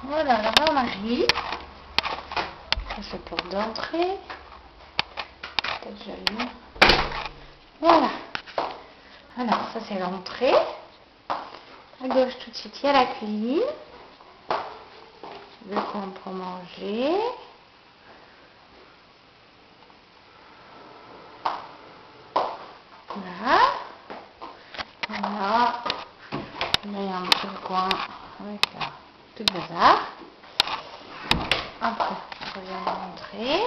Voilà, l'armoire-marie. Ça c'est porte d'entrée. Peut-être j'allume. Voilà. Alors ça c'est l'entrée. À gauche tout de suite il y a la cuisine. Le coin pour manger. Voilà. Voilà. Là il y a un petit coin avec tout le bazar. Après on revient à l'entrée.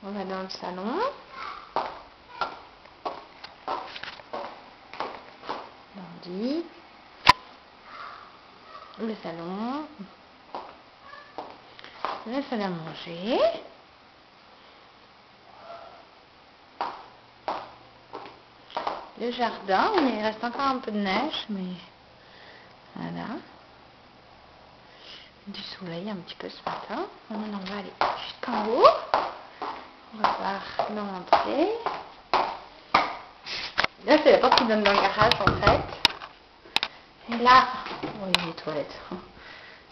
On va dans le salon. L'ordi. Le salon. La salle à manger. Le jardin, il reste encore un peu de neige, mais voilà. Du soleil un petit peu ce matin. Maintenant on va aller jusqu'en haut. On va voir dans l'entrée. Là c'est la porte qui donne dans le garage en fait. Et là, oui, les toilettes.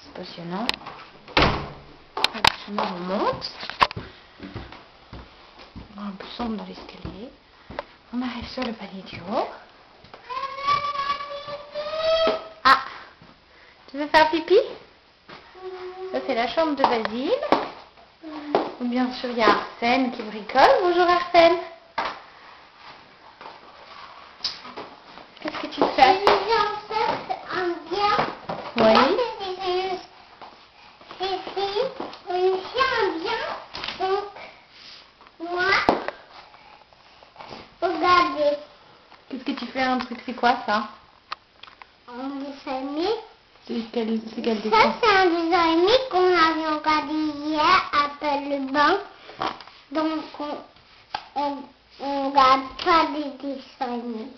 C'est passionnant. Maintenant on monte. On va un peu sombre dans l'escalier. On arrive sur le palier du haut. Ah, tu veux faire pipi? Ça c'est la chambre de Basile. Ou bien sûr il y a Arsène qui bricole. Bonjour Arsène. Qu'est-ce que tu fais? Oui. Qu'est-ce que tu fais un truc? C'est quoi ça? Un dessin animé. C'est quel dessin? Ça c'est un dessin animé qu'on avait regardé hier, appelle le bain. Donc on regarde pas des dessins animés.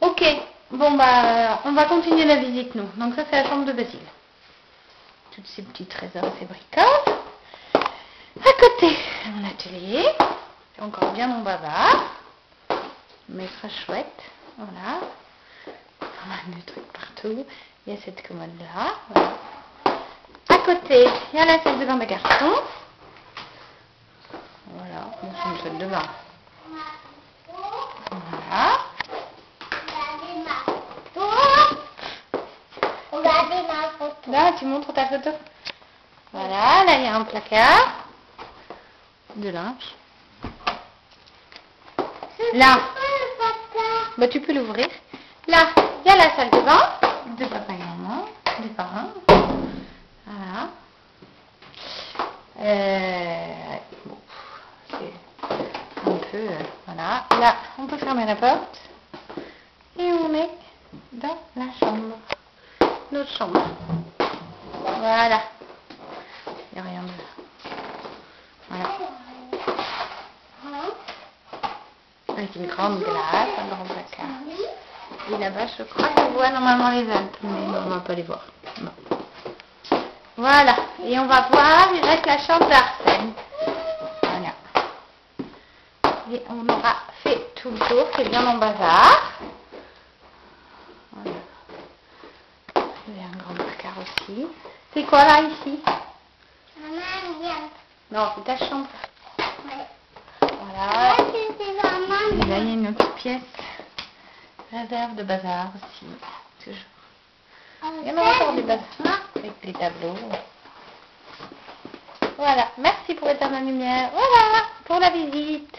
Ok, bon bah on va continuer la visite nous. Donc ça c'est la chambre de Basile. Toutes ces petits trésors et ces bricoles. À côté, mon atelier. C'est encore bien mon bavard. Mais très chouette. Voilà. Pas mal de trucs partout. Il y a cette commode là. Voilà. À côté, il y a la salle de bain de garçon. Voilà. Bon, c'est une salle de bain. Voilà. Regardez ma photo. Là, tu montres ta photo. Voilà, là il y a un placard de linge. Là, bah tu peux l'ouvrir. Là, il y a la salle de bain de papa et maman, des parents. Voilà. Bon, c'est un peu, voilà. Là, on peut fermer la porte et on est dans la chambre, notre chambre. Voilà. Il n'y a rien de... Voilà. Avec une grande glace, un grand placard. Et là-bas, je crois qu'on voit normalement les Alpes, mais on ne va pas les voir. Non. Voilà. Et on va voir, il reste la chambre d'Arsène. Voilà. Et on aura fait tout le tour, c'est bien mon bazar. Voilà. Il y a un grand placard aussi. C'est quoi là, ici? Non, c'est ta chambre. Voilà. Et là, il y a une autre pièce. Réserve de bazar aussi. Toujours. Il y en a encore des bazars. Avec les tableaux. Voilà. Merci pour éteindre la lumière. Voilà. Pour la visite.